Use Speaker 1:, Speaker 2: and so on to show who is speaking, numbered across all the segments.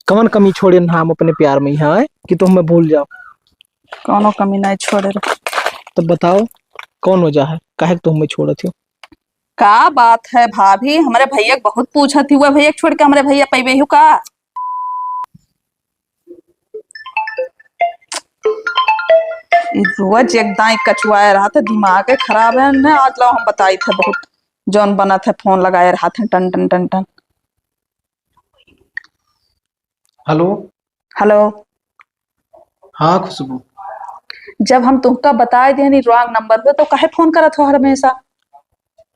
Speaker 1: कौन कमी छोड़े ना हम अपने प्यार में है कि तुम हमें भूल जाओ।
Speaker 2: कौनो कमी नहीं छोड़े रे।
Speaker 1: तो बताओ कौन वजह है काहे तुम हमें छोड़े थे।
Speaker 2: का बात है भाभी, हमारे भैया के बहुत पूछा थी, हुआ भैया छोड़ के हमारे भैया पैबे हु का। रोज एकदम कचुआए रहा था, दिमाग खराब है ना। आज लो हम बताई थे बहुत जौन बना थे, फोन लगाए रहा थे टन टन टन टन।
Speaker 1: हेलो।
Speaker 2: हेलो।
Speaker 1: हाँ खुशबू।
Speaker 2: जब हम तुमका बताए दे नहीं रॉन्ग नंबर पे तो काहे फोन करत हो हर हमेशा।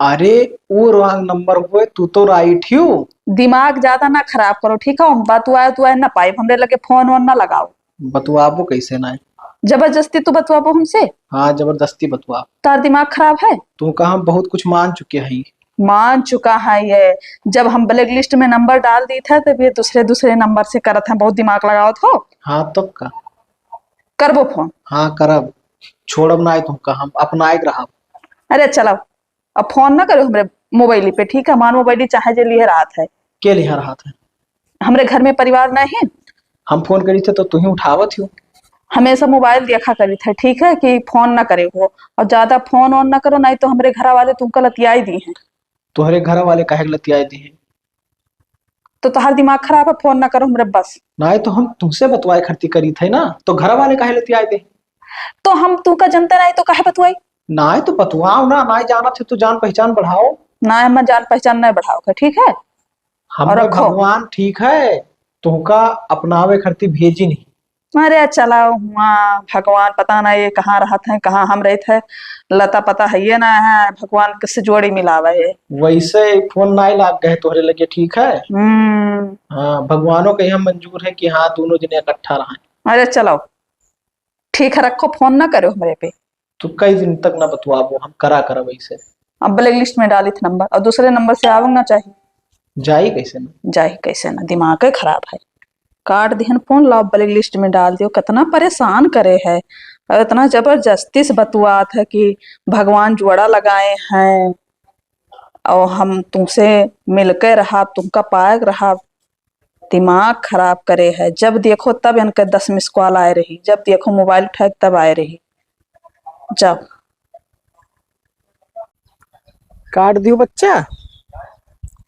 Speaker 1: अरे वो रॉन्ग नंबर हुए तू तो राइट ही हो।
Speaker 2: दिमाग ज्यादा ना खराब करो ठीक है। बतुआए ना पाइप हमरे लगे फोन वोन ना लगाओ।
Speaker 1: बतवाबो कैसे ना है।
Speaker 2: जबरदस्ती तू बतवाबो हमसे।
Speaker 1: हाँ जबरदस्ती बतवा।
Speaker 2: तार दिमाग खराब है।
Speaker 1: तू कहा बहुत कुछ मान चुके हैं।
Speaker 2: मान चुका है ये। जब हम ब्लैक लिस्ट में नंबर डाल दी था तब ये दूसरे दूसरे नंबर से करत है, बहुत दिमाग लगाओ तो।
Speaker 1: हाँ तब का।
Speaker 2: करबो फोन।
Speaker 1: हाँ करब। छोड़ब ना तुमका हम अपना एक रहा।
Speaker 2: अरे चलो अब फोन ना करो हमरे मोबाइल पे ठीक है। हमारे मोबाइल चाहे जे लिए रात है।
Speaker 1: के लिहा रहा था।
Speaker 2: हमरे घर में परिवार नहीं है।
Speaker 1: हम फोन करी थे तो तू ही उठावत हो।
Speaker 2: हमेशा मोबाइल देखा करी था ठीक है कि फोन ना करे हो। और ज्यादा फोन ऑन ना करो, नहीं तो हमारे घर वाले तुमको लतियाई दी हैं।
Speaker 1: तुम्हारे घर वाले काहे लतियाए दी हैं।
Speaker 2: तो तुम्हारा दिमाग खराब है, फोन ना करो हमरे बस।
Speaker 1: ना तो हम तुमसे बतवाए खर्ती करी थे ना, तो घर वाले काहे लतियाए दे।
Speaker 2: तो हम तुमका जनता नहीं तो काहे बतवाई।
Speaker 1: ना तो बतवाओ ना जाना थे तो जान पहचान बढ़ाओ।
Speaker 2: ना हम जान पहचान नहीं बढ़ाओगे ठीक है। और
Speaker 1: हमें
Speaker 2: रखो।
Speaker 1: भगवान ठीक है तुमका अपनावे खर्ती भेजी नहीं।
Speaker 2: अरे चलाओ हुआ। भगवान पता नहीं ये कहाँ रहा था कहाँ हम रहे थे। लता पता है ये ना है, भगवान किससे जोड़ी मिलावा है।
Speaker 1: वैसे फोन ना लाग गए तोहरे लगे ठीक है।
Speaker 2: हम्म।
Speaker 1: हाँ भगवानों के यहाँ मंजूर है कि हाँ दोनों जने इकट्ठा रहे।
Speaker 2: अरे चलो ठीक है, रखो फोन ना करो हमारे पे।
Speaker 1: तो कई दिन तक ना बतवाबो हम करा वैसे।
Speaker 2: अब ब्लैक लिस्ट में डाली थी नंबर और दूसरे नंबर से आवना चाहिए।
Speaker 1: जाई कैसे ना।
Speaker 2: जाए कैसे ना, दिमाग खराब है। काट दिहन फोन, लाओ ब्लैक लिस्ट में डाल दियो। कितना परेशान करे है और इतना जबरदस्ती से बतुआत है कि भगवान जोड़ा लगाए हैं और हम तुमसे मिलकर रहा, तुमका पायक रहा। दिमाग खराब करे है। जब देखो तब इनके 10 मिस कॉल आए रही, जब देखो मोबाइल उठाए तब आए रही। जब
Speaker 1: काट दियो बच्चा।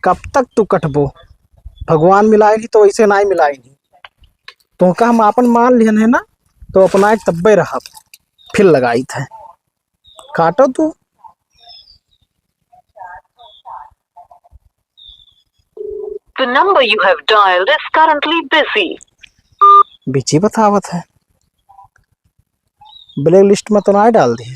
Speaker 1: कब तक तू कटबो। भगवान मिलाए नहीं तो वैसे ना ही मिलाए नहीं। तो का हम अपन मान लिहन है ना, तो अपना एक तब्बे रहा फिर लगाई थे। काटो तू।
Speaker 3: The number you have dialed is currently busy.
Speaker 1: बिची बतावत है। ब्लैक लिस्ट में तो ना डाल दी।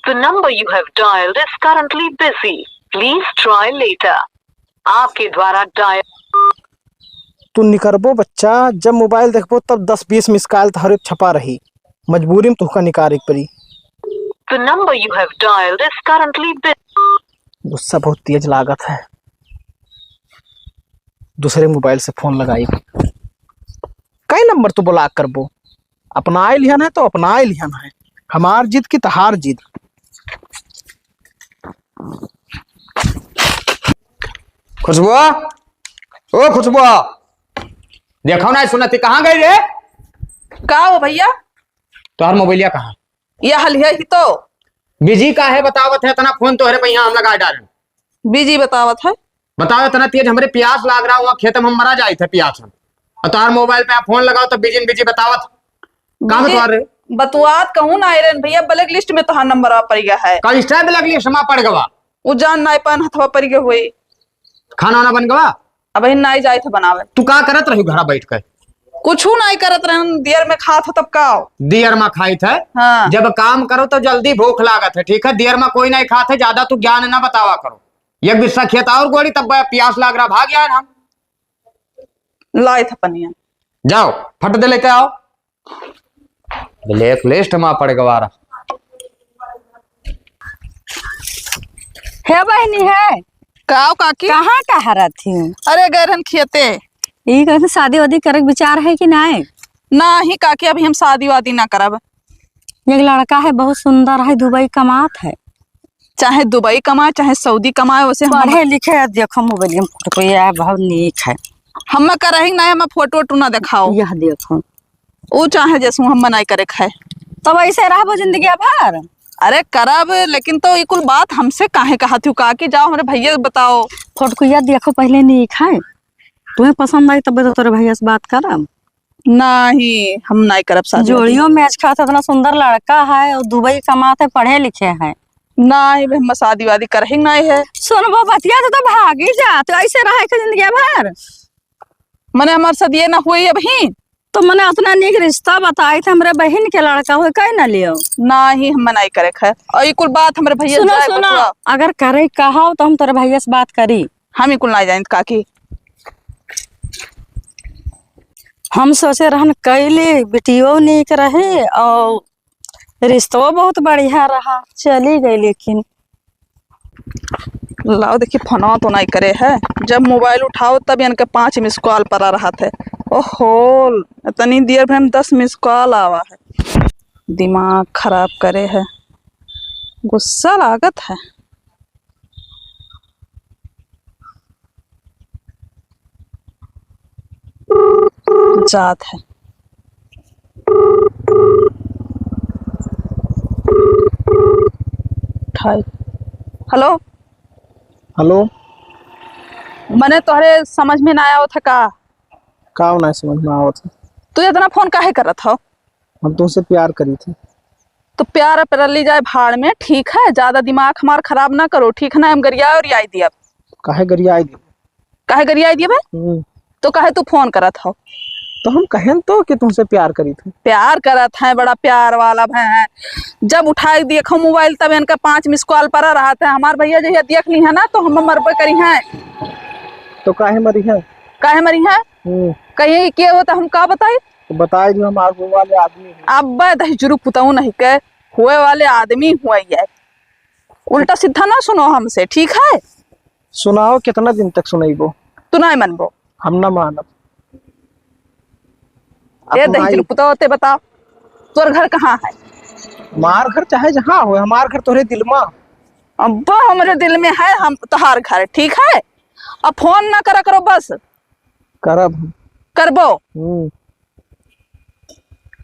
Speaker 3: The number you have dialed is currently busy. Please try later. आपके द्वारा डायल।
Speaker 1: तू निकरबो बच्चा, जब मोबाइल देखबो तब 10-20 मिस कॉल हर छपा रही। मजबूरी में तुहका निकारे पड़ी।
Speaker 3: The number you have dialed is currently busy.
Speaker 1: गुस्सा बहुत तेज लागत है। दूसरे मोबाइल से फोन लगाई। कई नंबर तो ब्लॉक करबो। अपनाए लिहन है तो अपनाए लिहन है। हमार जिद की तहार जिद।
Speaker 4: खुशबू, ओ खुशबू, देखो ना सुनती कहाँ गई रे।
Speaker 2: का हो भैया।
Speaker 4: तोहर मोबाइलिया कहाँ।
Speaker 2: ये हलिया ही तो
Speaker 4: बिजी का है बतावत है तना फोन तोहरे पे यहाँ हम लगा डाले।
Speaker 2: बिजी बतावत है।
Speaker 4: बताओ तना तेज हमरे प्यास लाग रहा हुआ खेत में हम मरा जाए थे प्यास हम। और तोहर मोबाइल पे आप फोन लगाओ तो बिजी बिजी बतावत। कहाँ बतवा रहे।
Speaker 2: बतुआत कहूँ ना आयरन भैया, ब्लैक लिस्ट में तो नंबर आ पड़ गया है।
Speaker 4: कल इस टाइम लगली क्षमा पड़ गवा।
Speaker 2: वो जान नाई पान हथवा पड़ गए हुए।
Speaker 4: खाना वाना बन गवा।
Speaker 2: अब नाई जाए थे बनावे।
Speaker 4: तू का करत रही घर बैठ कर।
Speaker 2: कुछ नहीं करत रहे, देर में खात हो तब का।
Speaker 4: देर में खाई थे।
Speaker 2: हाँ।
Speaker 4: जब काम करो तो जल्दी भूख लागत है ठीक है। देर में कोई नहीं खाते, ज्यादा तू ज्ञान ना बतावा करो। एक बिस्सा खेता और गोड़ी तब प्यास लाग रहा भाग यार हम
Speaker 2: लाए थे पनिया।
Speaker 4: जाओ फट दे लेते आओ। ब्लैक लिस्ट में पड़ गवारा
Speaker 5: है बहनी है।
Speaker 2: काओ काकी
Speaker 5: कहाँ कहा रहती हूँ।
Speaker 2: अरे गरहन खेते
Speaker 5: यही कहते शादी वादी करे के विचार है कि नहीं।
Speaker 2: ना ही काकी अभी हम शादी वादी ना करब।
Speaker 5: एक लड़का है बहुत सुंदर है, दुबई कमात है।
Speaker 2: चाहे दुबई कमाए चाहे सऊदी कमाए, वैसे
Speaker 5: पढ़े लिखे देखो मोबाइल में फोटो बहुत नीक है।
Speaker 2: हम करही ना, हम फोटो वोटो ना दिखाओ।
Speaker 5: यह देखो,
Speaker 2: वो चाहे जैसू हम नहीं करे खाए।
Speaker 5: तब ऐसे रहबो जिंदगी भर।
Speaker 2: अरे करब, लेकिन तो ये कुल बात हमसे काहे कहा थी का कि जाओ हमारे भैया बताओ।
Speaker 5: फोटो यह देखो पहले नहीं खाए, तुम्हें पसंद आई तब तो तोरे भैया से बात करब।
Speaker 2: नहीं, हम नहीं करब शादी।
Speaker 5: जोड़ियों मैच खाता, इतना सुंदर लड़का है और दुबई कमाते पढ़े लिखे है।
Speaker 2: नहीं भाई, हम शादी वादी करही नहीं है।
Speaker 5: सुनबो बतिया तो भागी जा, तो ऐसे रहे के जिंदगी भर।
Speaker 2: मने हमारे साथ ये ना हुई अभी।
Speaker 5: तो मैंने अपना निक रिश्ता बताई थे, हमरे बहन के लड़का हो कहीं ना लियो।
Speaker 2: नहीं, हम नहीं करे खाए। और ये कुल बात हमारे भैया
Speaker 5: सुनो
Speaker 2: जाए
Speaker 5: सुनो,
Speaker 2: बतुआ।
Speaker 5: अगर करे कहा तो हम तेरे भैया से बात करी।
Speaker 2: हम ये कुल नहीं जाए काकी।
Speaker 5: हम सोचे रहन कैली बेटियों निक रहे और रिश्तों बहुत बढ़िया रहा, चली गई लेकिन।
Speaker 2: लाओ देखिए, फोना तो नहीं करे है। जब मोबाइल उठाओ तब इनके 5 मिस कॉल पर आ रहा थे। ओहो, इतनी देर में हम 10 मिस कॉल आवा है। दिमाग खराब करे है, गुस्सा लागत है। जात है। उठाई। हेलो,
Speaker 1: हेलो,
Speaker 2: मने तोहरे समझ में ना आया था का
Speaker 1: ना समझ में आवत है।
Speaker 2: तू इतना फोन काहे करत हो?
Speaker 1: हम तुमसे प्यार करी थी।
Speaker 2: तो प्यार पर ली जाए भाड़ में, ठीक है? ज्यादा दिमाग हमार खराब ना करो, ठीक है ना? हम गरिया और आई दिया।
Speaker 1: काहे गरिया आई दी?
Speaker 2: काहे गरिया आई दिया भाई? तो काहे तू फोन करत हो?
Speaker 1: तो हम कहें तो कि तुमसे प्यार करी थी।
Speaker 2: प्यार करत है, बड़ा प्यार वाला है। जब उठाई देखो मोबाइल तब इनका 5 मिस कॉल पर रहा था। हमार भैया जहिया देख ली है ना तो हम मरबे करी है।
Speaker 1: तो काहे मरी है?
Speaker 2: काहे मरी है? कहीं के होता हम का बताई?
Speaker 1: तो बताए जो हम आगू वाले आदमी हैं।
Speaker 2: अब दही जुरू पुताऊ नहीं के हुए वाले आदमी हुआ है। उल्टा सीधा ना सुनो हमसे, ठीक है?
Speaker 1: सुनाओ, कितना दिन तक सुनाइबो?
Speaker 2: तू नहीं मनबो।
Speaker 1: हम ना मानब।
Speaker 2: ये दही जुरू पुताऊ ते बता, तोर घर कहाँ है?
Speaker 1: मार घर चाहे जहाँ हो, हमार घर तोरे दिल में।
Speaker 2: अब हमारे दिल में है, हम तोहार घर, ठीक है? अब फोन ना करा करो बस।
Speaker 1: करब हम।
Speaker 2: करबो।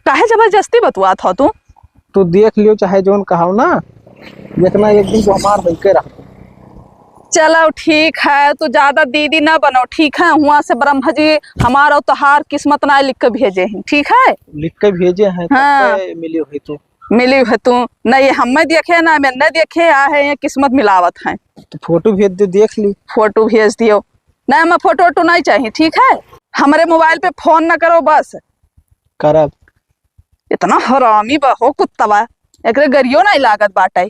Speaker 2: काहे जबरदस्ती बतुआ था तू?
Speaker 1: तू देख लियो चाहे जोन कहाव ना, जितना एक दिन तो हमार होके रहा।
Speaker 2: चलो ठीक है, तो ज्यादा दीदी ना बनो, ठीक है? हुआ से ब्रह्म जी हमारा और तोहार किस्मत ना लिख के भेजे हैं, ठीक है?
Speaker 1: लिख के भेजे हैं।
Speaker 2: हाँ।
Speaker 1: मिली हुई तो
Speaker 2: मिली है तू नहीं, हमें देखे ना मैंने देखे आ है, ये किस्मत मिलावत है।
Speaker 1: तो फोटो भेज दे, देख ली।
Speaker 2: फोटो भेज दियो। नहीं, हमें फोटो वोटो नहीं चाहिए, ठीक है? हमारे मोबाइल पे फोन ना करो बस।
Speaker 1: करब।
Speaker 2: इतना हरामी बहो कुत्ता, एक गरियो नहीं लागत बाटे।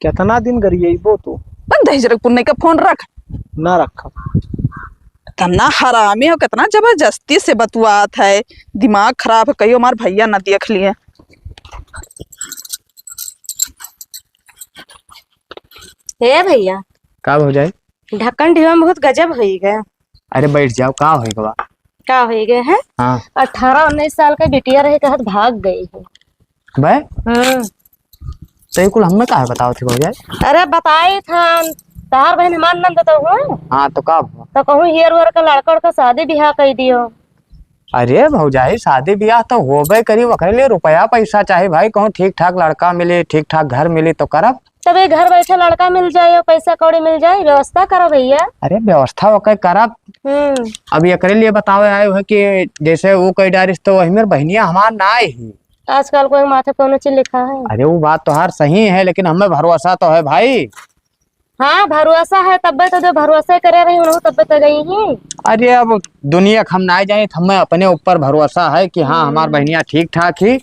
Speaker 1: कितना दिन गरिएबो तू?
Speaker 2: दही पुन्ने का फोन रख
Speaker 1: ना रखा।
Speaker 2: इतना हरामी हो, कितना जबरदस्ती से बतुआत है। दिमाग खराब है, कहियो हमार भैया ना देख लिए।
Speaker 6: हे भैया,
Speaker 4: का हो जाए?
Speaker 6: ढक्कन ढीवा में बहुत गजब हो गए।
Speaker 4: अरे बैठ जाओ, का होएगा?
Speaker 6: का हो गए है?
Speaker 4: हाँ।
Speaker 6: 18-19 साल का बिटिया रहे कहत भाग गई है।
Speaker 4: बे तो कुल हमें का है बताओ थी जाए?
Speaker 6: अरे बताई था तार बहन हमार नंद तो हुआ।
Speaker 4: हाँ, तो का हुआ?
Speaker 6: तो कहूँ हियर वर का लड़का का शादी ब्याह कर दियो।
Speaker 4: अरे भौजाई, शादी ब्याह तो होबे करी, वकरे लिए रुपया पैसा चाहे भाई। कहूँ ठीक ठाक लड़का मिले, ठीक ठाक घर मिले तो करब।
Speaker 6: तब ये घर बैठे लड़का मिल जाए और पैसा कौड़ी मिल जाए, व्यवस्था करो भैया।
Speaker 4: अरे व्यवस्था वकर करब। अब एकरे लिए बताओ आए हो कि जैसे वो कई डारिस तो वही मेरे बहनिया हमार ना ही।
Speaker 6: आजकल कोई माथे कोनो चीज लिखा है?
Speaker 4: अरे वो बात तो हर सही है, लेकिन हमें भरोसा तो है भाई।
Speaker 6: हाँ भरोसा है, तब तो जो भरोसा करे रही हूँ तब तो गई ही।
Speaker 4: अरे अब दुनिया हम ना जाए, हमें अपने ऊपर भरोसा है कि हाँ हमार बहनिया ठीक ठाक ही।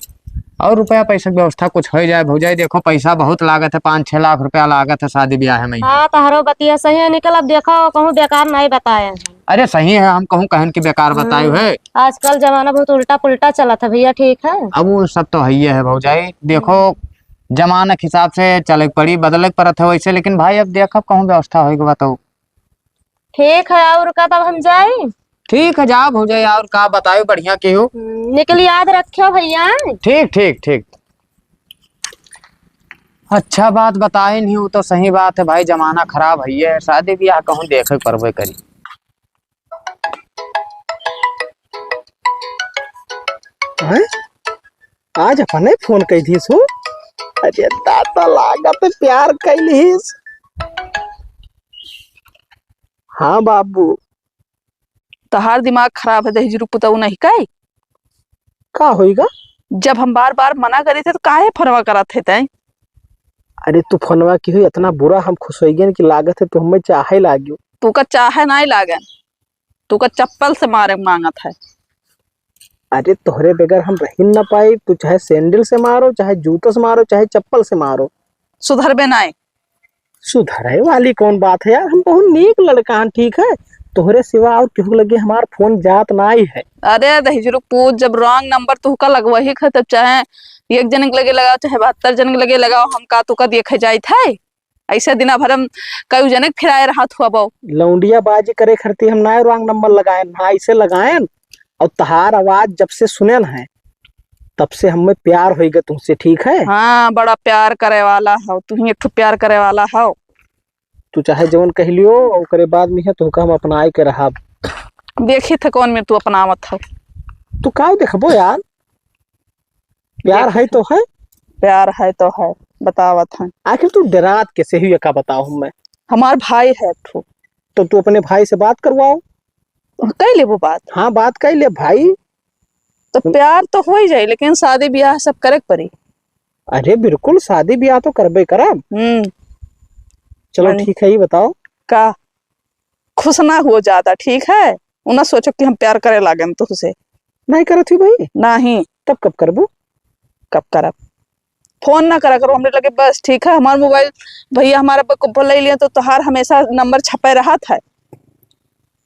Speaker 4: और रुपया पैसा की व्यवस्था कुछ हो जाए भौजाई। देखो पैसा बहुत लागत है, 5-6 लाख रुपया लागत है शादी ब्याह में।
Speaker 6: हाँ तारो बतिया सही है, निकल अब देखो कहूँ बेकार नहीं बताया।
Speaker 4: अरे सही है, हम कहूँ कहन की बेकार बतायु है।
Speaker 6: आजकल जमाना बहुत उल्टा पुल्टा चला था भैया, ठीक है?
Speaker 4: अब वो सब तो है भौजाई। देखो जमाना के हिसाब से चले पड़ी, बदले पड़त है वैसे। लेकिन भाई अब देखो कहूँ व्यवस्था होगी बताओ।
Speaker 6: ठीक है, और का तब हम जाए?
Speaker 4: ठीक है, जाओ भौजाई, और का बताओ बढ़िया के हो।
Speaker 6: निकल याद रखियो भैया।
Speaker 4: ठीक ठीक ठीक। अच्छा बात बताए नहीं, वो तो सही बात है भाई। जमाना खराब है, शादी ब्याह कहूँ देखे परवे करी।
Speaker 1: हैं? आज अपने फोन कई थी सो। अरे दादा लागत प्यार कैलिस। हाँ बाबू।
Speaker 2: तहार दिमाग खराब है दहेज पुतऊ नहीं काई।
Speaker 1: का होएगा?
Speaker 2: जब हम बार बार मना करे थे तो काहे फरवा करत थे तैं?
Speaker 1: अरे तू फोनवा की हुई इतना बुरा हम खुश हो गए कि लागत है तो हमें चाहे लागियो।
Speaker 2: तू का चाहे नहीं लागन, तू का चप्पल से मारे मांगत है।
Speaker 1: अरे तोहरे बगैर हम रह न पाए। तू चाहे सैंडल से मारो, चाहे जूतों से मारो, चाहे चप्पल से मारो।
Speaker 2: सुधर बे नहीं।
Speaker 1: सुधरे वाली कौन बात है यार? हम बहुत नीक लड़का हैं, ठीक है। तोहरे सिवा और केहू लगे हमार फोन जात नहीं है।
Speaker 2: अरे दहेजरू पूछ, जब रॉन्ग नंबर तू का लगवही है तब चाहे एक जन के लगे लगाओ चाहे 72 जन के लगे लगाओ, हम का तू का देखे जाइत है। ऐसे दिना भर हम कई जने फिराए रहा हुआ बहु।
Speaker 1: लौंडिया बाजी करे खरती हम ना रॉन्ग नंबर लगाए ना ऐसे लगाए। और तहार आवाज जब से सुने है तब से हमें प्यार हो गया तुमसे, ठीक है।
Speaker 2: हाँ बड़ा प्यार करे वाला हो तू ही, एक ठो प्यार करे वाला हो।
Speaker 1: तू चाहे जवन कह लियो और बाद में है तो हम अपनाए के रहा।
Speaker 2: देखी थे कौन में तू अपनावत हो।
Speaker 1: तू का देखबो यार? प्यार है तो है।
Speaker 2: प्यार है तो है, बतावत है।
Speaker 1: आखिर तू डरात कैसे हुई का बताओ हमें।
Speaker 2: हमार भाई है ठो।
Speaker 1: तो तू अपने भाई से बात करवाओ।
Speaker 2: कई ले वो बात।
Speaker 1: हाँ बात कर ले भाई।
Speaker 2: तो प्यार तो हो ही जाए लेकिन शादी ब्याह सब करे पड़ी।
Speaker 1: अरे बिल्कुल शादी ब्याह तो करबे करब। चलो ठीक है, ये बताओ
Speaker 2: का खुश ना हो ज्यादा, ठीक है। उना सोचो कि हम प्यार करे लागन तुझसे।
Speaker 1: नहीं करत हुई भाई?
Speaker 2: नहीं।
Speaker 1: तब कब करबो?
Speaker 2: कब करब? फोन ना करा करो हमने लगे बस, ठीक है। हमारा मोबाइल भैया हमारा को ले लिया तो तुहार हमेशा नंबर छपे रहा था।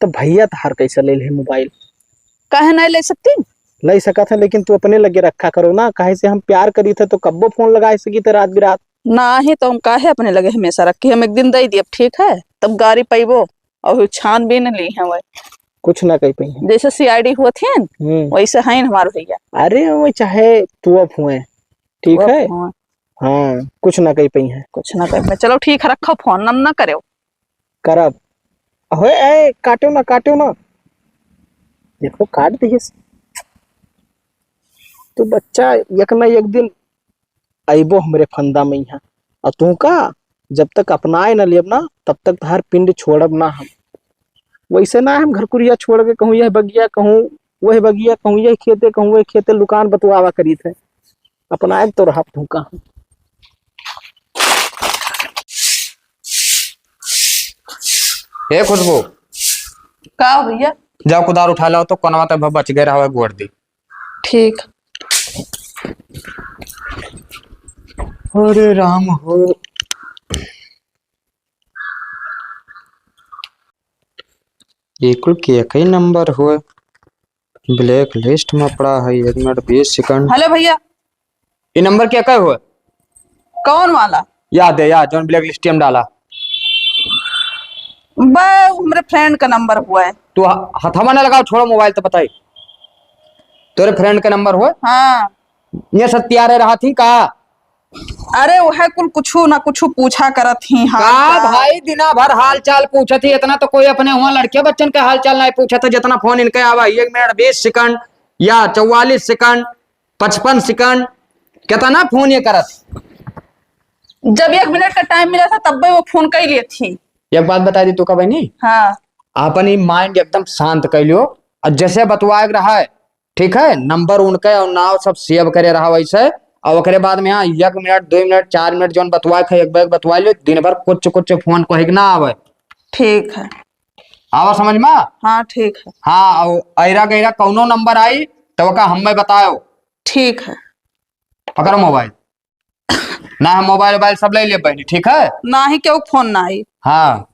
Speaker 1: तो भैया तहार कैसे ले ले मोबाइल?
Speaker 2: काहे नहीं ले सकती?
Speaker 1: ले सका था लेकिन तू अपने लगे रखा करो ना। काहे से हम प्यार करी थे तो कब्बो फोन लगा सकी थे रात बिरात।
Speaker 2: ना ही तो हम काहे अपने लगे हमेशा रखी। हम एक दिन दे दिए, ठीक है। तब गाड़ी पैबो और छानबीन ली है। वही
Speaker 1: कुछ ना कही पही
Speaker 2: जैसे सीआईडी हुआ थे वैसे है हमारे भैया।
Speaker 1: अरे वो चाहे तू अब हुए, ठीक है। हाँ कुछ ना कही पही है।
Speaker 2: कुछ ना कर। चलो ठीक है, रखो फोन, नम ना करो।
Speaker 1: करब होए। ए काटो ना, काटो ना। देखो काट दिए। तू बच्चा एक ना एक दिन आइबो हमरे फंदा में यहाँ। और तू का जब तक अपनाए न लेब ना तब तक हर पिंड छोड़ब ना हम। वैसे ना हम घर कुरिया छोड़ के कहूँ यह बगिया, कहूँ वह बगिया, कहूँ यह खेते, कहूँ वह खेते, लुकान बतवावा करी थे। अपनाए तो रहा तू का।
Speaker 4: हे खुशबू,
Speaker 2: का भैया?
Speaker 4: जाओ कुदार उठा लो तो कोनवा तक बच गए रहा गोड़ दी।
Speaker 2: ठीक।
Speaker 4: अरे राम हो। ये कुल के नंबर हुए ब्लैक लिस्ट में पड़ा है। 1 मिनट 20 सेकंड।
Speaker 2: हेलो भैया,
Speaker 4: ये नंबर क्या हुआ?
Speaker 2: कौन वाला?
Speaker 4: याद है याद, जो ब्लैक लिस्ट में डाला।
Speaker 2: हमारे फ्रेंड का नंबर हुआ है।
Speaker 4: तू हथवा ना लगाओ, छोड़ो मोबाइल तो बताई। तेरे फ्रेंड का नंबर हुआ?
Speaker 2: हाँ।
Speaker 4: ये सत्यारे रहा थी का?
Speaker 2: अरे वो है कुल कुछ ना कुछ पूछा करत थी। हाँ
Speaker 4: का भाई दिना भर हाल चाल पूछा थी। इतना तो कोई अपने वहां लड़के बच्चन के हाल चाल नहीं पूछा था जितना फोन इनके आवा। 1 मिनट 20 सेकंड या 44 सेकंड 55 सेकंड कितना फोन ये करत।
Speaker 2: जब 1 मिनट का टाइम मिला था तब वो फोन कर लिए थी।
Speaker 4: एक बात बता दी तू का बहनी। हाँ। अपनी माइंड एकदम शांत कर लियो और जैसे बतवाए रहा है, ठीक है। नंबर उनके और नाव सब सेव करे रहा वैसे। और ओकरे बाद में यहाँ 1 मिनट 2 मिनट 4 मिनट जो बतवाए थे एक बैग बतवा लियो। दिन भर कुछ कुछ फोन को ना आवे।
Speaker 2: ठीक है।
Speaker 4: आवा समझ में?
Speaker 2: हाँ ठीक है।
Speaker 4: हाँ ऐरा गैरा कौनो नंबर आई तो का हमें बताओ।
Speaker 2: ठीक है।
Speaker 4: पकड़ो मोबाइल। ना हम मोबाइल सब ले लिए बहनी, ठीक है।
Speaker 2: ना ही क्यों फोन ना आई।
Speaker 4: हाँ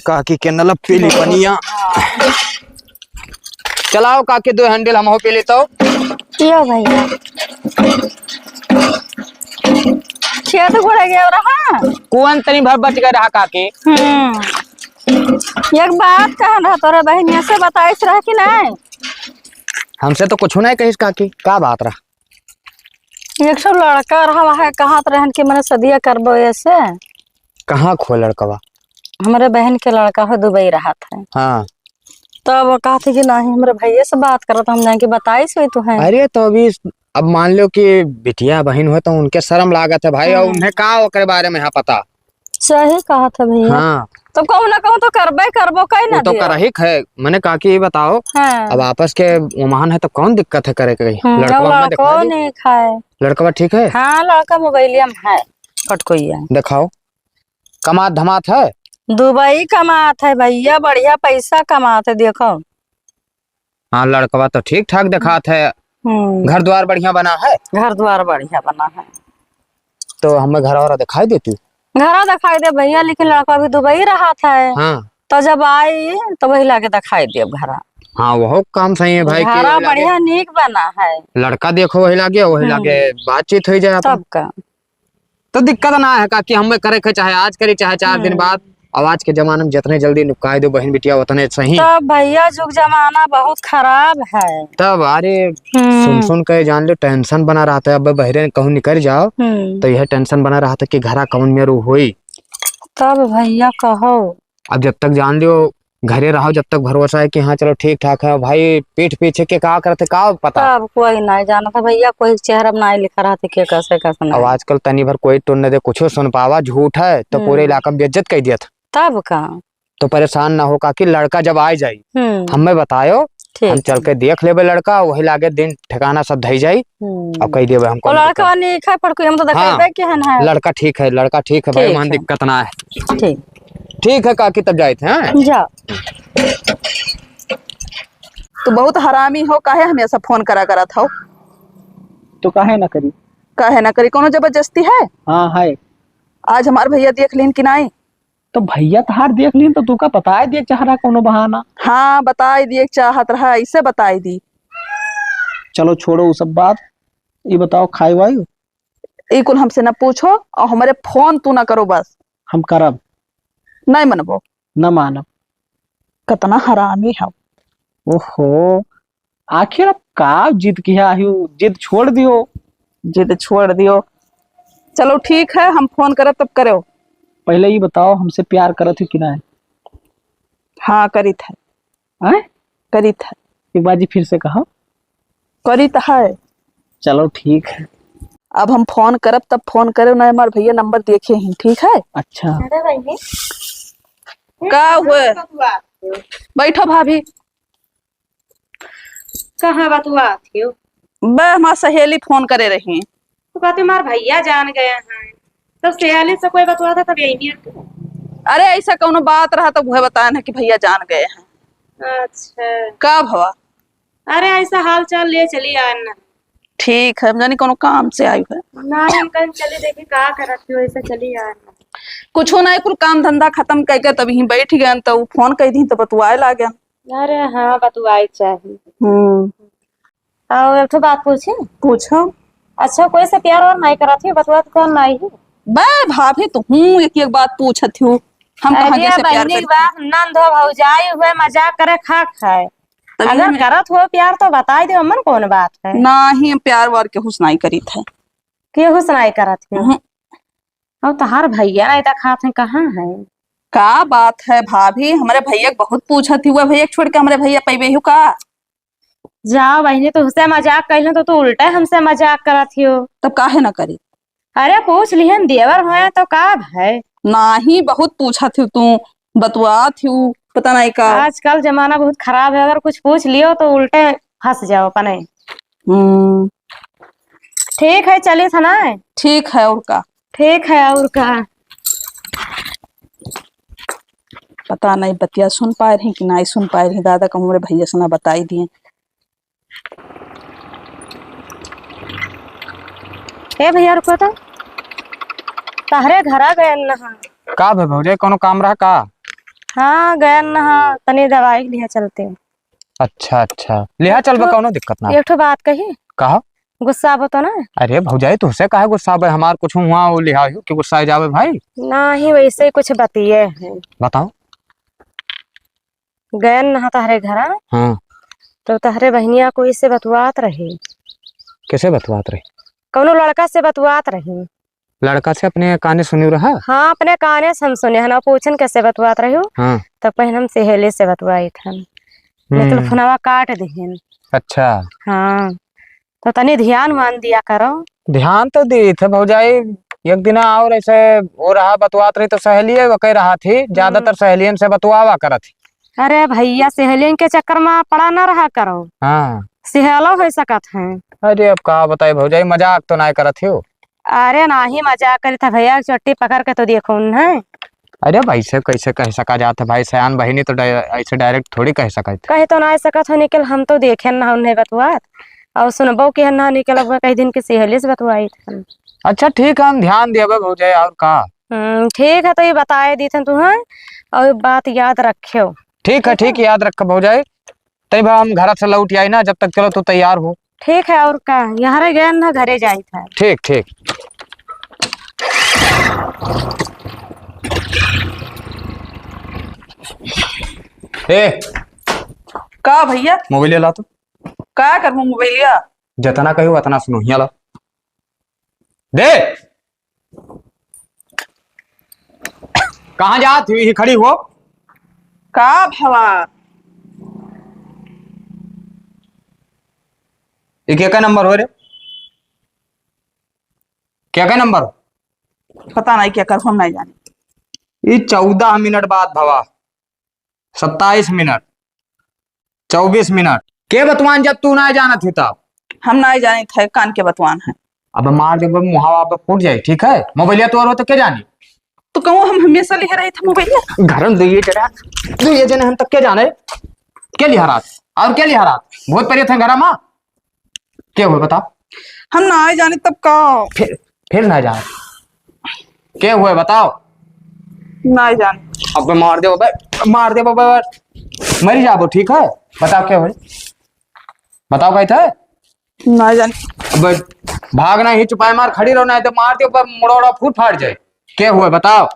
Speaker 4: काकी के नल पीली पनिया चलाओ। काकी 2 हैंडल हम हो पी लेता हूँ।
Speaker 5: यो भैया खेत घोड़े गया रहा।
Speaker 4: कुआं तनी भर बच गए रहा काकी।
Speaker 5: एक बात कह रहा तोरा बहनिया से बताइस रहा कि नहीं?
Speaker 4: हमसे तो कुछ नहीं कहिस काकी। का बात रहा?
Speaker 5: एक सौ लड़का रहा है कहाँ रहन के मैंने सदिया करबो ऐसे।
Speaker 4: कहाँ खो लड़कवा?
Speaker 5: हमारे बहन के लड़का हो दुबई रहा था।
Speaker 4: हाँ।
Speaker 5: तब वो कहा थे कि नहीं हमारे भैया से बात करो तो हम जाके बताई सही तो है।
Speaker 4: अरे तो अभी अब मान लो कि बिटिया बहन हो तो उनके शर्म लागत है भाई, और उन्हें का ओकरे बारे में यहाँ पता।
Speaker 5: सही कहा था भैया।
Speaker 4: हाँ
Speaker 5: तो कहूँ ना कहूँ तो करबे करबो कहीं
Speaker 4: वो
Speaker 5: ना
Speaker 4: तो करहिक है। मैंने कहा कि ये बताओ,
Speaker 5: हाँ।
Speaker 4: अब आपस के उमान है तो कौन दिक्कत है करे कहीं?
Speaker 5: और
Speaker 4: लड़कवा हमें दिखा
Speaker 5: लड़को
Speaker 4: दी।
Speaker 5: नहीं खाए।
Speaker 4: लड़कवा ठीक है?
Speaker 5: हाँ लड़का मोबाइलिया में है कटकोइया।
Speaker 4: दिखाओ। कमात धमात है?
Speaker 5: दुबई कमात है भैया, बढ़िया पैसा कमात है देखो।
Speaker 4: हाँ लड़कवा तो ठीक ठाक दिखात है। घर द्वार बढ़िया बना है?
Speaker 5: घर द्वार बढ़िया बना है।
Speaker 4: तो हमें घर और दिखाई देती।
Speaker 5: घर दिखाई दे भैया, लेकिन लड़का भी दुबई रहा था।
Speaker 4: हाँ
Speaker 5: तो जब आई तो वही लाके दिखाई दे घर।
Speaker 4: हाँ वो काम सही है भाई।
Speaker 5: घर बढ़िया नीक बना है।
Speaker 4: लड़का देखो वही लागे बातचीत हो जाए
Speaker 5: तब का
Speaker 4: तो दिक्कत ना है का कि हमें करे के चाहे आज करी चाहे 4 दिन बाद। अब आज के जमाने में जितने जल्दी निपकाए दो बहन बिटिया उतने सही।
Speaker 5: तब भैया जुग जमाना बहुत खराब है।
Speaker 4: तब अरे सुन सुन के जान लो टेंशन बना रहा था। अब बहरे कहूँ निकल जाओ तो यह टेंशन बना रहा था कि घरा कौन मेरू हुई।
Speaker 5: तब भैया कहो
Speaker 4: अब जब तक जान लियो घरे रहो, जब तक भरोसा है कि हाँ चलो ठीक ठाक है भाई, पीठ पीछे के का करते का पता।
Speaker 5: तब कोई नहीं जाना था भैया, कोई चेहरा नहीं लिखा रहा था कि कैसे कैसे
Speaker 4: अब आजकल तनी भर कोई टोन दे कुछ सुन पावा, झूठ है तो पूरे इलाका में बेइज्जत कर दिया था।
Speaker 5: तब का
Speaker 4: तो परेशान ना हो का कि लड़का जब आ जाई हमें बतायो, हम चल के देख लेबे लड़का, वही लागे दिन ठिकाना सब धई जाई और कह देबे हमको
Speaker 5: लड़का नहीं खाए पर कोई हम तो देखेबे केहन है।
Speaker 4: लड़का ठीक है भाई, वहां दिक्कत ना है। ठीक है काकी तब जाए थे। हाँ
Speaker 5: जा।
Speaker 2: तो बहुत हरामी हो, काहे हमेशा फोन करा था?
Speaker 1: तो काहे ना करी?
Speaker 2: काहे ना करी? कोनो जबरदस्ती है?
Speaker 1: हाँ है।
Speaker 2: आज हमार भैया देख लीन कि नहीं?
Speaker 1: तो भैया तहार देख ली तो तू का बताए दे चाह रहा कोनो बहाना।
Speaker 2: हाँ बताई दिए चाहत रहा, ऐसे बताई दी।
Speaker 1: चलो छोड़ो वो सब बात, ये बताओ खाई वाई?
Speaker 2: ई कुल हमसे न पूछो और हमारे फोन तू ना करो बस।
Speaker 1: हम करब
Speaker 2: नहीं मनबो?
Speaker 1: न मानब।
Speaker 2: कितना हरामी है।
Speaker 1: ओहो आखिर अब का जिद किया है, जिद छोड़ दियो।
Speaker 2: जिद छोड़ दियो। चलो ठीक है, हम फोन करब तब करो।
Speaker 1: पहले ये बताओ हमसे प्यार करत है कि ना?
Speaker 2: हाँ करीत है। करीत है।
Speaker 1: एक बार जी फिर से कहो।
Speaker 2: करीत है।
Speaker 1: चलो ठीक है।
Speaker 2: अब हम फोन करब तब फोन करे ना, हमारे भैया नंबर देखे हैं। ठीक है?
Speaker 1: अच्छा
Speaker 2: का हुए? बैठो भाभी।
Speaker 6: कहाँ बतुआ थी?
Speaker 2: बे हमार सहेली फोन करे रही।
Speaker 6: तो कहते हमारे भैया जान गए हैं, तब सयाली से कोई बतुआ था तब यही नहीं।
Speaker 2: अरे ऐसा कोनो बात रहा तो वह बताया ना कि भैया जान गए हैं।
Speaker 6: अच्छा
Speaker 2: का भवा?
Speaker 6: अरे ऐसा हाल चाल ले चली आना।
Speaker 2: ठीक है, हम जानी कोनो काम से आई है।
Speaker 6: नहीं हम कहीं चली देखी का करती हो, ऐसा चली आना।
Speaker 2: कुछ नहीं, कुल काम धंधा खत्म करके तभी ही बैठ गए तो फोन कर दी तो बतुआए ला गया।
Speaker 6: अरे हाँ बतुआई चाहिए। और एक तो बात पूछी?
Speaker 2: पूछो।
Speaker 6: अच्छा कोई से प्यार और नहीं करा थी बतुआ तो नहीं?
Speaker 2: बे भाभी तो हूँ एक बात पूछत हूँ, हम कहाँ कैसे प्यार करते?
Speaker 6: बात नंद हो भौजाई हुए मजाक करे खा खाए। अगर करत हो प्यार तो बताई दे, मन कौन बात है?
Speaker 2: नहीं प्यार वार के हुस्नाई करी थे।
Speaker 6: के हुस्नाई करत है? और तहार भैया नहीं दिखाते हैं, कहाँ है?
Speaker 2: का बात है भाभी, हमारे भैया बहुत पूछत हुआ, भैया छोड़ के हमारे भैया पैबे का?
Speaker 6: जाओ बहनी, तो उससे मजाक कर तो तू उल्टा हमसे मजाक करत हो।
Speaker 2: तब काहे ना करी?
Speaker 6: अरे पूछ लिहन देवर है तो का है?
Speaker 2: नहीं बहुत पूछा थी तू, बतुआ थी पता नहीं का।
Speaker 6: आजकल जमाना बहुत खराब है, अगर कुछ पूछ लियो तो उल्टे फंस जाओ पने। ठीक है चलिए था ना।
Speaker 2: ठीक है और का?
Speaker 6: ठीक है और का?
Speaker 2: पता नहीं बतिया सुन पाए रही कि नहीं सुन पाए रही, दादा को हमारे भैया से ना बताई दिए।
Speaker 6: ए भैया रुको तो, तहरे घरा गए नहा
Speaker 4: का भौजाई कोनो काम रहा का?
Speaker 6: हाँ गए नहा, तनी दवाई लिया चलते।
Speaker 4: अच्छा लिहा चल बा, कोनो दिक्कत ना।
Speaker 6: एक ठो बात कही।
Speaker 4: कहा?
Speaker 6: गुस्सा बतो ना?
Speaker 4: अरे भौजाई तुझसे काहे गुस्सा है? हमार कुछ हुआ वो लिहा कि गुस्सा जावे भाई?
Speaker 6: नहीं वैसे कुछ बतिए है।
Speaker 4: बताओ।
Speaker 6: गए नहा तहरे घरा।
Speaker 4: हाँ
Speaker 6: तो तहरे बहनिया को इससे बतवात रही।
Speaker 4: कैसे बतवात रही?
Speaker 6: कौनो लड़का से बतुआत रही।
Speaker 4: लड़का से अपने काने सुनी रहा?
Speaker 6: हाँ अपने काने से हम सुने हन, पूछन कैसे बतुआत रही हो।
Speaker 4: हाँ।
Speaker 6: तो पहले हम सहेली से बतुआई थन, मतलब फोनवा काट दिहन।
Speaker 4: अच्छा।
Speaker 6: हाँ तो तनी ध्यान मान दिया करो।
Speaker 4: ध्यान तो दी थे भौजाई, एक दिन और ऐसे हो रहा बतवात रही तो सहेली कह रहा थी, ज्यादातर सहेलियन से बतवावा करत थी।
Speaker 6: अरे भैया सहेलियन के चक्कर में पड़ा न रहा करो।
Speaker 4: हाँ।
Speaker 6: सहेलो हो सकत है।
Speaker 4: अरे अब कहा बताई भौजाई, मजाक तो ना करत हो।
Speaker 6: अरे नाही मजाक करी था भैया, चट्टी पकड़ के तो देखो है।
Speaker 4: अरे भाई से कैसे कह सका जाता भाई, सयान बहिनी तो ऐसे डायरेक्ट थोड़ी कह सका।
Speaker 6: कहे तो ना सकत हो निकल, हम तो देखे ना उन्हें बतुआत और सुनबो कि ना निकल कई दिन की सहेली से बतुआई थन।
Speaker 4: अच्छा ठीक है, हम ध्यान देवे भौजाई और का।
Speaker 6: ठीक है तो ये बताए दी थन तुम्हें, और बात याद रखियो।
Speaker 4: ठीक है, ठीक याद रख भौजाई। तब हम घर से लौट आई ना, जब तक चलो तो तैयार हो।
Speaker 6: ठीक है और का, यहाँ गए ना घरे जाई था।
Speaker 4: ठीक ठीक। ए
Speaker 2: का भैया
Speaker 4: मोबाइल ला तो
Speaker 2: का करबू मोबाइलिया?
Speaker 4: जतना कही उतना सुनो, यहाँ ला दे। कहाँ जात हुई खड़ी हो?
Speaker 2: का भवा
Speaker 4: ये क्या नंबर हो रे? क्या नंबर?
Speaker 2: पता नहीं क्या करबू, हम नहीं जाने।
Speaker 4: ये 14 मिनट बाद भवा, 27 मिनट, 24 मिनट के बतवान जब तू ना जाना थी तब।
Speaker 2: हम नहीं जाने थे, कान के बतवान है।
Speaker 4: अब मार दे मुहावा पे फूट जाए। ठीक है, मोबाइलिया तो और तो क्या जानी।
Speaker 2: तो कहूँ हम हमेशा ले रहे थे मोबाइल
Speaker 4: घर में दुइये जने हम तक क्या जाने क्या लिया रात और क्या लिया रात, बहुत परे थे घर में। क्या हुआ बता?
Speaker 2: हम नहीं जाने तब का।
Speaker 4: फिर ना जाए क्या हुआ बताओ?
Speaker 2: नहीं जाने।
Speaker 4: अब मार दे मार दे बाबा, मरी जाबो। ठीक है बताओ क्या हुआ, बताओ क्या था?
Speaker 2: नहीं जाने।
Speaker 4: अब भागना ही चुपाए मार खड़ी रहो, ना तो मार दे मुड़ोड़ा फूट फाट जाए। क्या हुआ बताओ?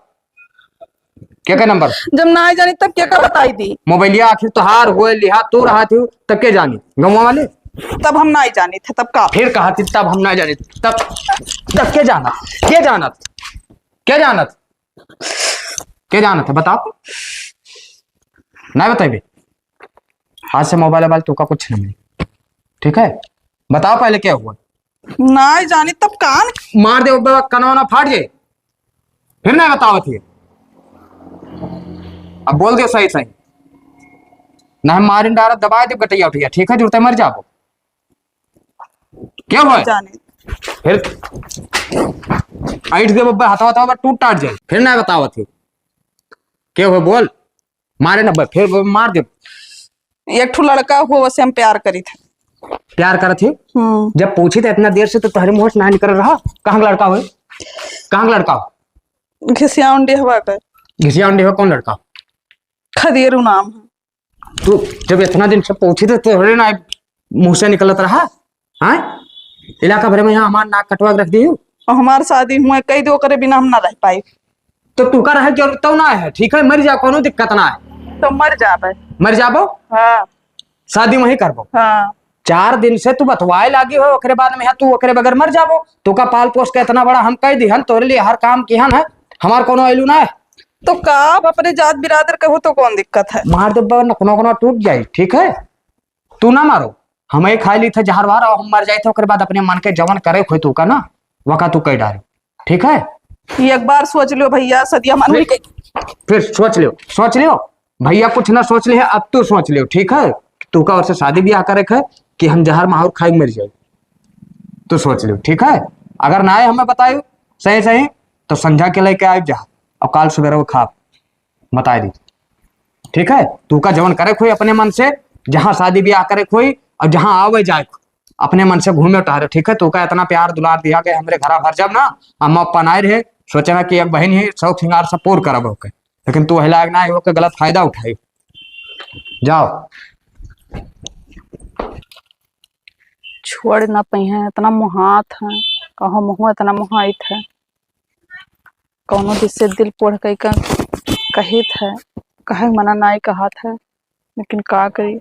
Speaker 4: क्या नंबर?
Speaker 2: जब नहीं जानी तब क्या बताई दी?
Speaker 4: मोबाइलिया आखिर तो हार हुए लिहा तू रहा थी तब के जानी गवा वाले।
Speaker 2: तब हम नहीं जाने थे तब का।
Speaker 4: फिर कहा थी तब हम ना जाने तब तब क्या जाना, क्या जाना, क्या जाना, क्या जाना था बताओ? नहीं बताइए, आज से मोबाइल वाले तू का कुछ नहीं। ठीक है बताओ पहले क्या हुआ?
Speaker 2: नहीं जाने तब कान
Speaker 4: मार दे कनवाना फाट जाए, फिर नहीं बताओ थी। अब बोल दो सही सही, ना मारिन डारा दबाए दे गटैया उठिया। ठीक है जुड़ते मर जाओ। क्या हुआ?
Speaker 2: जाने
Speaker 4: फिर ऐठ दे बब्बा, हथवा हथवा टूट टाट जाए, फिर नहीं बताओ थी। क्या हुआ बोल? मारे ना फिर मार दे।
Speaker 2: एक ठो लड़का हुआ वैसे हम प्यार करी थे।
Speaker 4: प्यार कर थी? जब पूछी थे इतना देर से तो तुम्हारे मुंह से ना निकल रहा। कहाँ लड़का हुए, कहाँ लड़का हो?
Speaker 2: घिसियाउंडी हवा का।
Speaker 4: घिसियाउंडी हो? कौन लड़का?
Speaker 2: खदेरू नाम है।
Speaker 4: तू जब इतना दिन से पूछी थे तो ना मुंह से निकलत रहा। हाँ इलाका भर में यहाँ हमारा नाक कटवा के रख दी।
Speaker 2: और हमारी शादी हुए कई दो करे बिना हम ना रह पाई।
Speaker 4: तो तू का रहे जरूरत तो ना है। ठीक है मर जा, कोनो दिक्कत ना है।
Speaker 2: तो मर जाबे।
Speaker 4: मर जाबो?
Speaker 2: हाँ
Speaker 4: शादी वही करबो।
Speaker 2: हाँ
Speaker 4: 4 दिन से तू बतवाए लागी हो, ओकरे बाद में तू ओकरे बगैर मर जाबो। तू का पाल पोस के इतना बड़ा हम कह दिहन तोरे लिए हर काम किहन है, हमार कोनो आइलू ना है।
Speaker 2: तो का आप अपने जात बिरादर कहो तो कौन दिक्कत है?
Speaker 4: मार दे कोनो टूट जाये। ठीक है तू ना मारो, हम ही खाई ली थे जहर वार और हम मर जाए थे। ओकरे बाद अपने मन के जवन करे खोई तू का ना वका तू कह डारे। ठीक है
Speaker 2: एक बार सोच लो भैया, सदिया मन के।
Speaker 4: फिर सोच लियो भैया कुछ ना सोच ले, अब तू सोच लियो। ठीक है तू का और से शादी ब्याह करे है कि हम जहर माहौर खाई मर जाए, तू सोच लियो। ठीक है अगर ना आए हमें बतायो सही सही तो संझा के लेके आए जहाँ और काल सवेरे वो खा बता दी। ठीक है तू का जवन करे खोई अपने मन से, जहाँ शादी ब्याह करे खोई और जहाँ आवे जाए अपने मन से घूमे टहरे। ठीक है तू का इतना प्यार दुलार दिया के हमरे घर भर जब ना अम्मा पप्पा ना रहे, सोचना कि एक बहन ही शौक श्रृंगार से पूर करब होके, लेकिन तू हिलाग ना हो के गलत फायदा उठाई। जाओ
Speaker 2: छोड़ ना पई है, इतना मुहात है कहो मुँह इतना मुहाइत है। कौनो जिससे दिल पोड़ कई का कही था, कहे मना नाई कहा था, लेकिन का करी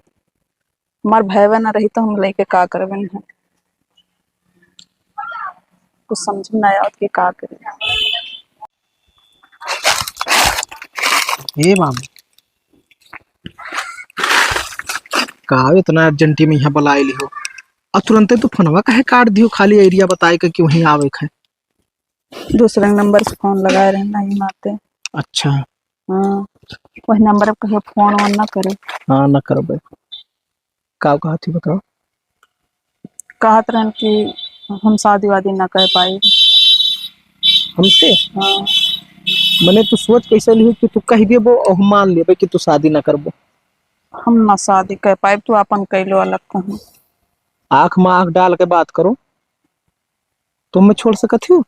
Speaker 2: हमार भैया ना रही तो हम लेके का करबन है। कुछ समझ में नहीं आवत कि का करे।
Speaker 1: ए मामी, का इतना अर्जेंटी में यहाँ बुलाए लिहो और तुरंते तू फोनवा काहे काट दियो, खाली एरिया बताए के कि वहीं आवे है।
Speaker 2: दूसरे नंबर से फोन लगाए रहे नहीं माते।
Speaker 1: अच्छा।
Speaker 2: हाँ, वही नंबर पर कहियो फोन ऑन ना करे।
Speaker 1: हाँ न करबे। का कहा थी बताओ।
Speaker 2: कहत रहन कि हम शादी वादी ना कर पाई।
Speaker 1: हमसे
Speaker 2: हाँ,
Speaker 1: मने तू सोच कैसे लिहो कि तू कह देबो और हम मान लेबे कि तू शादी ना करबो।
Speaker 2: हम ना शादी कर पाए, तू अपन कैलो अलग कहूँ।
Speaker 1: आंख में आंख डाल के बात करो, तुम मैं छोड़ सकत हो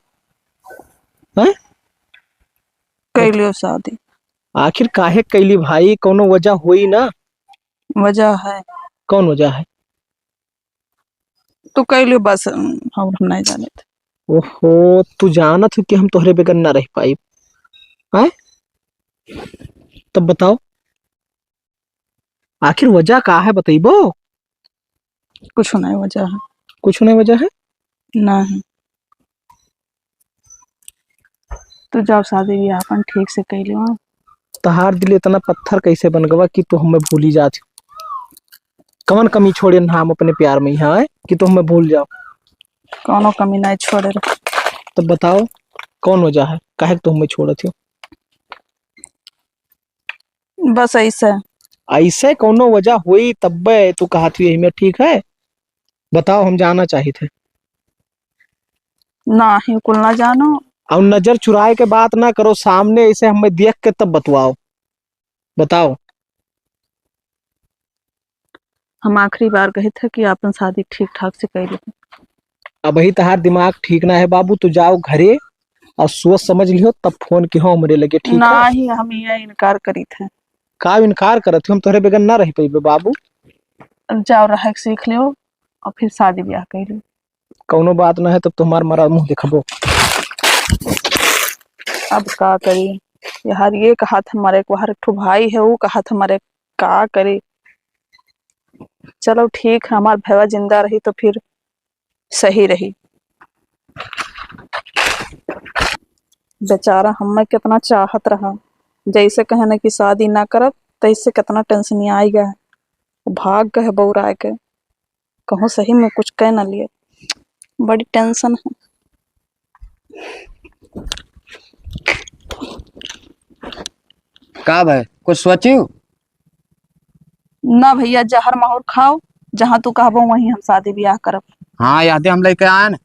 Speaker 1: हैं?
Speaker 2: कैलो शादी।
Speaker 1: आखिर काहे कैली भाई, कोनो वजह हुई ना?
Speaker 2: वजह है
Speaker 1: कौन वजह है?
Speaker 2: तू कैलो बस, हम नहीं जाने थे।
Speaker 1: ओहो, तू जानत हो कि हम तोहरे बगैर ना रह पाई हैं? तब बताओ आखिर वजह का है, बताइबो।
Speaker 2: कुछ नहीं वजह है।
Speaker 1: कुछ नहीं वजह है?
Speaker 2: नहीं, तू जब शादी ब्याह अपन ठीक से कैलो।
Speaker 1: तहार दिल इतना पत्थर कैसे बन गवा कि तू हमें भूल ही जाती। कवन कमी छोड़े ना हम अपने प्यार में यहाँ है कि तू हमें भूल जाओ।
Speaker 2: कोनो कमी नहीं छोड़े रहे।
Speaker 1: तब बताओ कौन वजह है, काहे तू हमें छोड़त हो?
Speaker 2: बस ऐसे।
Speaker 1: ऐसे कोनो वजह हुई तब तू कहा थी यही में ठीक है? बताओ, हम जाना चाहिए थे।
Speaker 2: ना ही कुल ना जानो।
Speaker 1: और नजर चुराए के बात ना करो, सामने ऐसे हमें देख के तब बतवाओ। बताओ।
Speaker 2: हम आखिरी बार कहे थे कि अपन शादी ठीक ठाक से कर ली।
Speaker 1: अब ही तहार दिमाग ठीक ना है बाबू, तू जाओ घरे और सोच समझ लियो तब फोन की हो हमरे लगे, ठीक
Speaker 2: ना
Speaker 1: है?
Speaker 2: ही हम ये इनकार करी थे।
Speaker 1: का इनकार करत हो, हम तोहरे बगैर ना रह पाइबे बाबू।
Speaker 2: जाओ रह के सीख लियो और फिर शादी ब्याह कर लो।
Speaker 1: कौनो बात ना है तब तुम्हार मरा मुंह दिखबो।
Speaker 2: अब का करी यार, ये कहा था हमारे एक बाहर एक ठो भाई है, वो कहा था हमारे का करे। चलो ठीक है, हमार भैया जिंदा रही तो फिर सही रही। बेचारा हमें कितना चाहत रहा, जैसे कहे ना कि शादी ना करब तैसे कितना टेंशन आई गया है। भाग गए बौरा के, कहूँ सही में कुछ कह ना लिए, बड़ी टेंशन है।
Speaker 4: का भाई कुछ सोचियो?
Speaker 2: ना भैया, जहर माहौर खाओ, जहाँ तू कहबो वहीं हम शादी ब्याह करब।
Speaker 4: हाँ यादें हम लेके आए ना।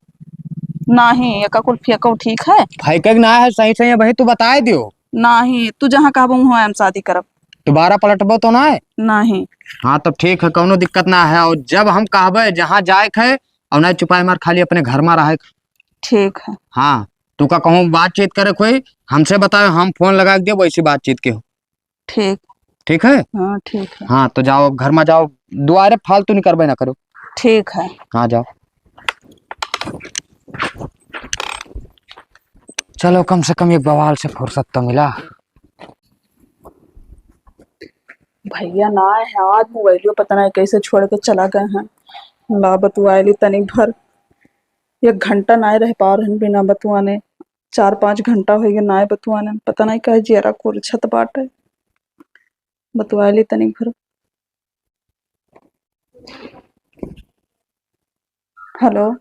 Speaker 2: नाही एका कुल फेंको ठीक है।
Speaker 4: फाइकक ना है, सही सही है भाई, तू बताए दियो।
Speaker 2: नाही, तू जहाँ कहबो वहाँ हम शादी करब।
Speaker 4: दोबारा पलटबो तो ना है?
Speaker 2: नाही।
Speaker 4: हाँ तब ठीक है, कोनो दिक्कत ना है। और जब हम कहबे जहाँ जाए है और ना चुपाए मार, खाली अपने घर में रहे।
Speaker 2: ठीक है।
Speaker 4: हाँ, तू का कहूँ बातचीत करे कोई हमसे बताओ, हम फोन लगा के दियो, वैसी बातचीत के हो।
Speaker 2: ठीक।
Speaker 4: ठीक है।
Speaker 2: हाँ ठीक है।
Speaker 4: हाँ तो जाओ अब घर में जाओ, दुआरे फालतू नहीं करबे ना करो।
Speaker 2: ठीक है।
Speaker 4: हाँ जाओ। चलो कम से कम एक बवाल से फुर्सत तो मिला।
Speaker 2: भैया ना है आज, मोबाइलियो पता नहीं कैसे छोड़ के चला गए हैं। ला बतुआली तनिक भर, 1 घंटा ना रह पा रहे बिना बतुआने। 4-5 घंटा हो गया ना बतुआने, पता नहीं कहे जेरा कुरछत बाटे। बतुआली तनिक भर। Hello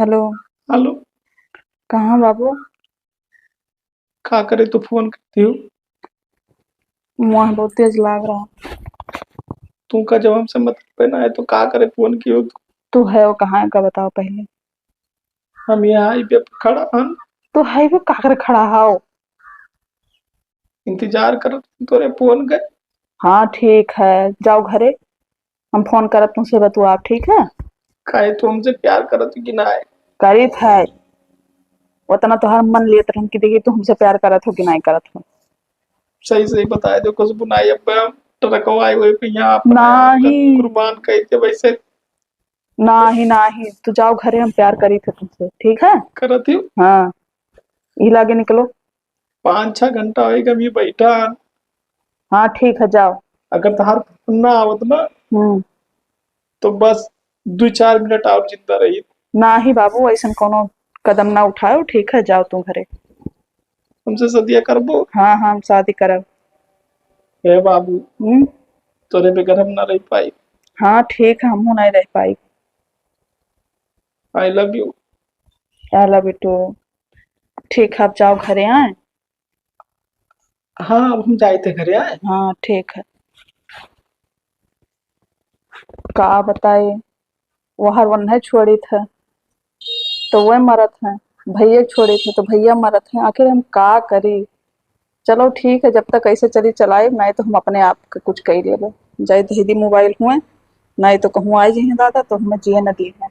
Speaker 2: hello.
Speaker 1: हेलो।
Speaker 2: कहाँ बाबू?
Speaker 1: का करे तू फोन करती हो?
Speaker 2: मुँह बहुत तेज लाग रहा।
Speaker 1: तू का जब हमसे मतलब ना है तो का करे फोन की हो?
Speaker 2: तू है वो कहाँ है का बताओ पहले।
Speaker 1: हम यहाँ हाईवे पे खड़ा हन,
Speaker 2: तू है वो काकर खड़ा हाओ?
Speaker 1: इंतजार कर तोरे फोन के।
Speaker 2: हाँ ठीक है, जाओ घरे, हम फोन करब तुमसे बतुआ आप, ठीक है?
Speaker 1: काहे तू हमसे प्यार करत कि ना है?
Speaker 2: करीत है उतना तो हर मन लेत रहन कि देखिए तू हमसे प्यार करत हो कि नहीं करत हो।
Speaker 1: सही सही बताए दो, कुछ बुनाई अब हम ट्रकवा आए हुए पे यहाँ अपने
Speaker 2: नहीं
Speaker 1: कुर्बान कह के वैसे
Speaker 2: नहीं, तू जाओ घरे, हम प्यार करी थे तुमसे, ठीक है?
Speaker 1: करत ही।
Speaker 2: हाँ, ये लागे निकलो।
Speaker 1: 5-6 घंटा होएगा मैं बैठा हन।
Speaker 2: हाँ ठीक है, जाओ।
Speaker 1: अगर तहार ना आवत ना
Speaker 2: हम्म।
Speaker 1: तो बस 2-4 मिनट और जिंदा रही।
Speaker 2: ना ही बाबू ऐसा कोनो कदम ना उठाओ। ठीक है, जाओ तुम घरे।
Speaker 1: हमसे सदिया करबो।
Speaker 2: हाँ हाँ, हम शादी करब।
Speaker 1: हे बाबू, तोरे बगैर हम ना रह पाई।
Speaker 2: हाँ ठीक है, हमहू नहीं रह पाई।
Speaker 1: I love you.
Speaker 2: चलो बेटू, ठीक है, अब जाओ घरे। आए?
Speaker 1: हाँ, अब हम जाए थे घरे आए।
Speaker 2: हाँ ठीक है। का बताए, वहां वन्हे छोड़ी थे तो वह मरत है, भैया छोड़ी थे तो भैया मरत है। आखिर हम का करी। चलो ठीक है, जब तक ऐसे चली चलाए, नहीं तो हम अपने आप के कुछ कर लेबे। जाए दीदी मोबाइल हुए, नहीं तो कहूँ आई जी दादा तो हमें जिए न दी है।